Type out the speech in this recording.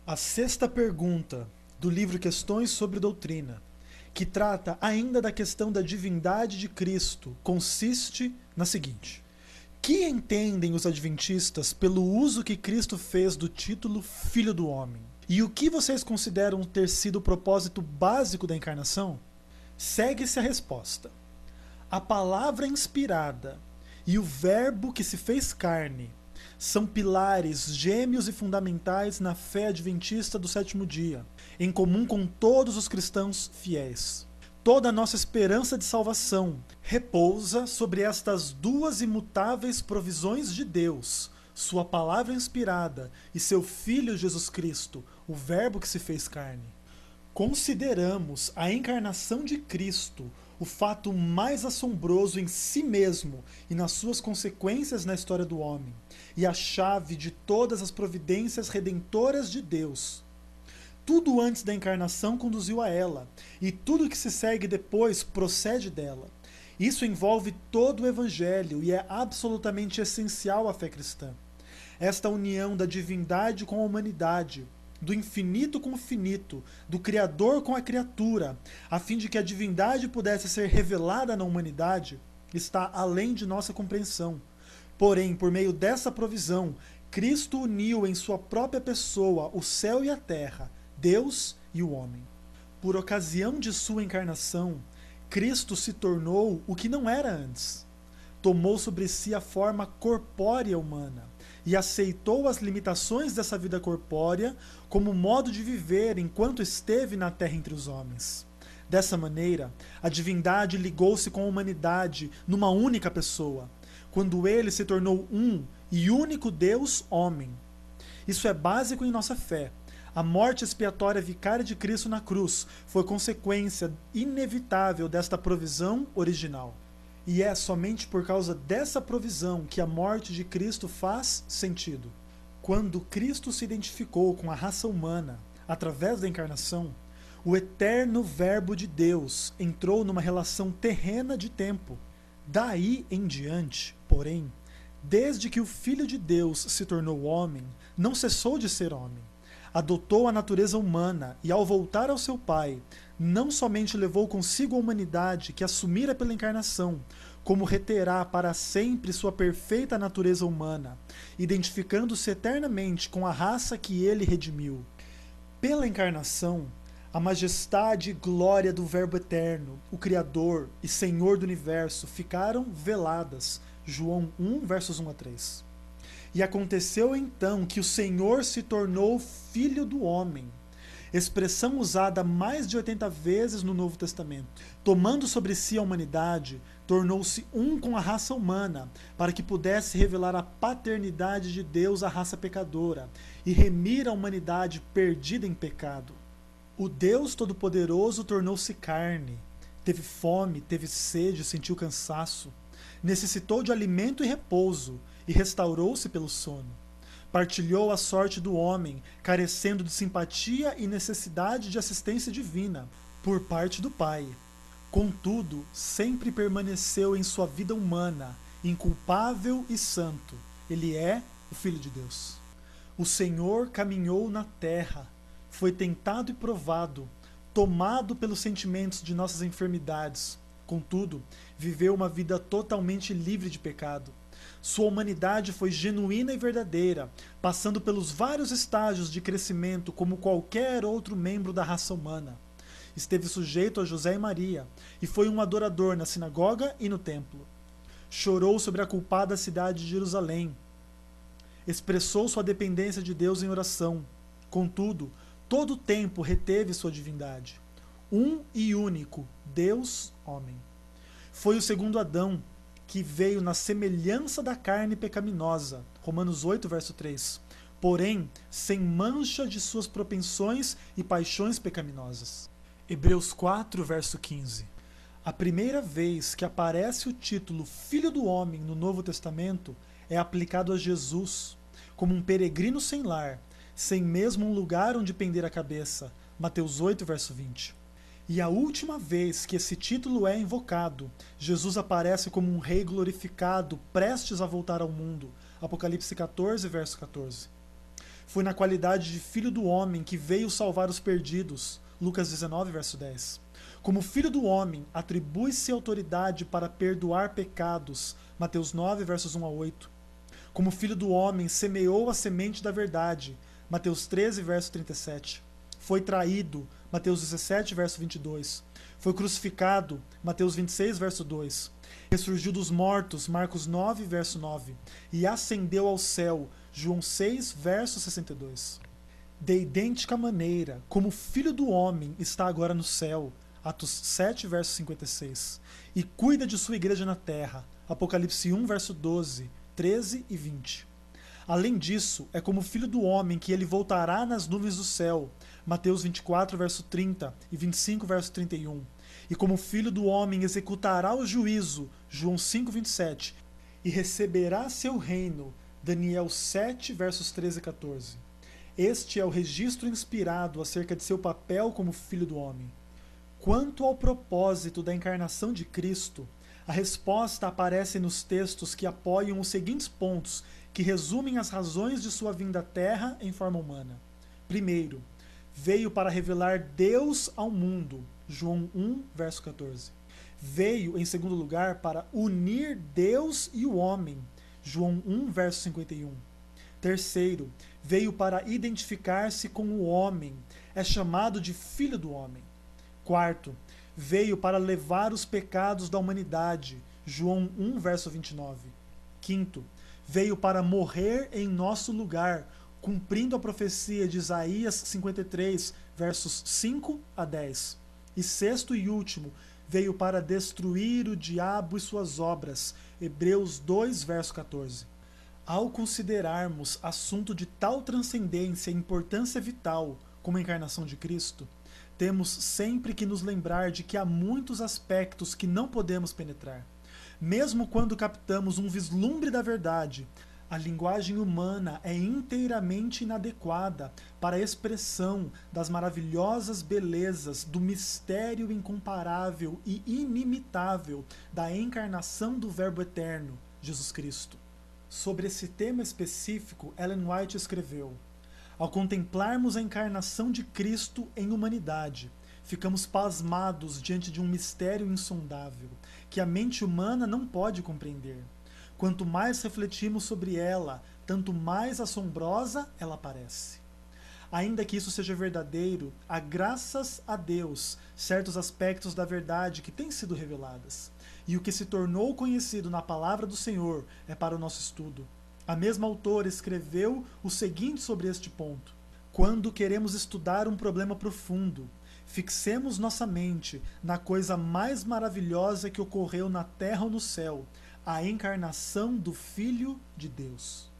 A sexta pergunta do livro Questões sobre Doutrina, que trata ainda da questão da divindade de Cristo, consiste na seguinte: que entendem os adventistas pelo uso que Cristo fez do título Filho do Homem? E o que vocês consideram ter sido o propósito básico da encarnação? Segue-se a resposta. A palavra inspirada e o Verbo que se fez carne são pilares gêmeos e fundamentais na fé adventista do sétimo dia, em comum com todos os cristãos fiéis. Toda a nossa esperança de salvação repousa sobre estas duas imutáveis provisões de Deus, sua palavra inspirada e seu Filho Jesus Cristo, o Verbo que se fez carne. Consideramos a encarnação de Cristo o fato mais assombroso em si mesmo e nas suas consequências na história do homem, e a chave de todas as providências redentoras de Deus. Tudo antes da encarnação conduziu a ela, e tudo que se segue depois procede dela. Isso envolve todo o Evangelho e é absolutamente essencial à fé cristã. Esta união da divindade com a humanidade, do infinito com o finito, do Criador com a criatura, a fim de que a divindade pudesse ser revelada na humanidade, está além de nossa compreensão. Porém, por meio dessa provisão, Cristo uniu em sua própria pessoa o céu e a terra, Deus e o homem. Por ocasião de sua encarnação, Cristo se tornou o que não era antes. Tomou sobre si a forma corpórea humana e aceitou as limitações dessa vida corpórea como modo de viver enquanto esteve na terra entre os homens. Dessa maneira, a divindade ligou-se com a humanidade numa única pessoa, quando ele se tornou um e único Deus homem. Isso é básico em nossa fé. A morte expiatória vicária de Cristo na cruz foi consequência inevitável desta provisão original. E é somente por causa dessa provisão que a morte de Cristo faz sentido. Quando Cristo se identificou com a raça humana, através da encarnação, o eterno Verbo de Deus entrou numa relação terrena de tempo. Daí em diante, porém, desde que o Filho de Deus se tornou homem, não cessou de ser homem. Adotou a natureza humana e, ao voltar ao seu Pai, não somente levou consigo a humanidade que assumira pela encarnação, como reterá para sempre sua perfeita natureza humana, identificando-se eternamente com a raça que ele redimiu. Pela encarnação, a majestade e glória do Verbo eterno, o Criador e Senhor do universo, ficaram veladas. João 1, versos 1 a 3. E aconteceu então que o Senhor se tornou Filho do Homem, expressão usada mais de 80 vezes no Novo Testamento. Tomando sobre si a humanidade, tornou-se um com a raça humana, para que pudesse revelar a paternidade de Deus à raça pecadora e remir a humanidade perdida em pecado. O Deus Todo-Poderoso tornou-se carne, teve fome, teve sede, sentiu cansaço, necessitou de alimento e repouso, e restaurou-se pelo sono. Partilhou a sorte do homem, carecendo de simpatia e necessidade de assistência divina, por parte do Pai. Contudo, sempre permaneceu em sua vida humana, inculpável e santo. Ele é o Filho de Deus. O Senhor caminhou na terra, foi tentado e provado, tomado pelos sentimentos de nossas enfermidades. Contudo, viveu uma vida totalmente livre de pecado. Sua humanidade foi genuína e verdadeira, passando pelos vários estágios de crescimento como qualquer outro membro da raça humana. Esteve sujeito a José e Maria, e foi um adorador na sinagoga e no templo. Chorou sobre a culpada cidade de Jerusalém. Expressou sua dependência de Deus em oração. Contudo, todo o tempo reteve sua divindade. Um e único, Deus, homem. Foi o segundo Adão, que veio na semelhança da carne pecaminosa, Romanos 8, verso 3, porém, sem mancha de suas propensões e paixões pecaminosas. Hebreus 4, verso 15. A primeira vez que aparece o título Filho do Homem no Novo Testamento é aplicado a Jesus, como um peregrino sem lar, sem mesmo um lugar onde pender a cabeça, Mateus 8, verso 20. E a última vez que esse título é invocado, Jesus aparece como um rei glorificado, prestes a voltar ao mundo. Apocalipse 14, verso 14. Foi na qualidade de Filho do Homem que veio salvar os perdidos. Lucas 19, verso 10. Como Filho do Homem, atribui-se autoridade para perdoar pecados. Mateus 9, versos 1 a 8. Como Filho do Homem, semeou a semente da verdade. Mateus 13, verso 37. Foi traído. Mateus 17, verso 22. Foi crucificado. Mateus 26, verso 2. Ressurgiu dos mortos. Marcos 9, verso 9. E ascendeu ao céu. João 6, verso 62. De idêntica maneira, como Filho do Homem está agora no céu. Atos 7, verso 56. E cuida de sua igreja na terra. Apocalipse 1, verso 12, 13 e 20. Além disso, é como Filho do Homem que ele voltará nas nuvens do céu. Mateus 24, verso 30 e 25, verso 31. E como Filho do Homem executará o juízo. João 5, 27. E receberá seu reino. Daniel 7, versos 13 e 14. Este é o registro inspirado acerca de seu papel como Filho do Homem. Quanto ao propósito da encarnação de Cristo, a resposta aparece nos textos que apoiam os seguintes pontos, que resumem as razões de sua vinda à Terra em forma humana. Primeiro, veio para revelar Deus ao mundo. João 1, verso 14. Veio, em segundo lugar, para unir Deus e o homem. João 1, verso 51. Terceiro, veio para identificar-se com o homem. É chamado de Filho do Homem. Quarto, veio para levar os pecados da humanidade. João 1, verso 29. Quinto, veio para morrer em nosso lugar, cumprindo a profecia de Isaías 53, versos 5 a 10. E sexto e último, veio para destruir o diabo e suas obras. Hebreus 2, verso 14. Ao considerarmos assunto de tal transcendência e importância vital como a encarnação de Cristo, temos sempre que nos lembrar de que há muitos aspectos que não podemos penetrar. Mesmo quando captamos um vislumbre da verdade, a linguagem humana é inteiramente inadequada para a expressão das maravilhosas belezas do mistério incomparável e inimitável da encarnação do Verbo eterno, Jesus Cristo. Sobre esse tema específico, Ellen White escreveu: ao contemplarmos a encarnação de Cristo em humanidade, ficamos pasmados diante de um mistério insondável, que a mente humana não pode compreender. Quanto mais refletimos sobre ela, tanto mais assombrosa ela parece. Ainda que isso seja verdadeiro, há, graças a Deus, certos aspectos da verdade que têm sido reveladas. E o que se tornou conhecido na palavra do Senhor é para o nosso estudo. A mesma autora escreveu o seguinte sobre este ponto: quando queremos estudar um problema profundo, fixemos nossa mente na coisa mais maravilhosa que ocorreu na terra ou no céu, a encarnação do Filho de Deus.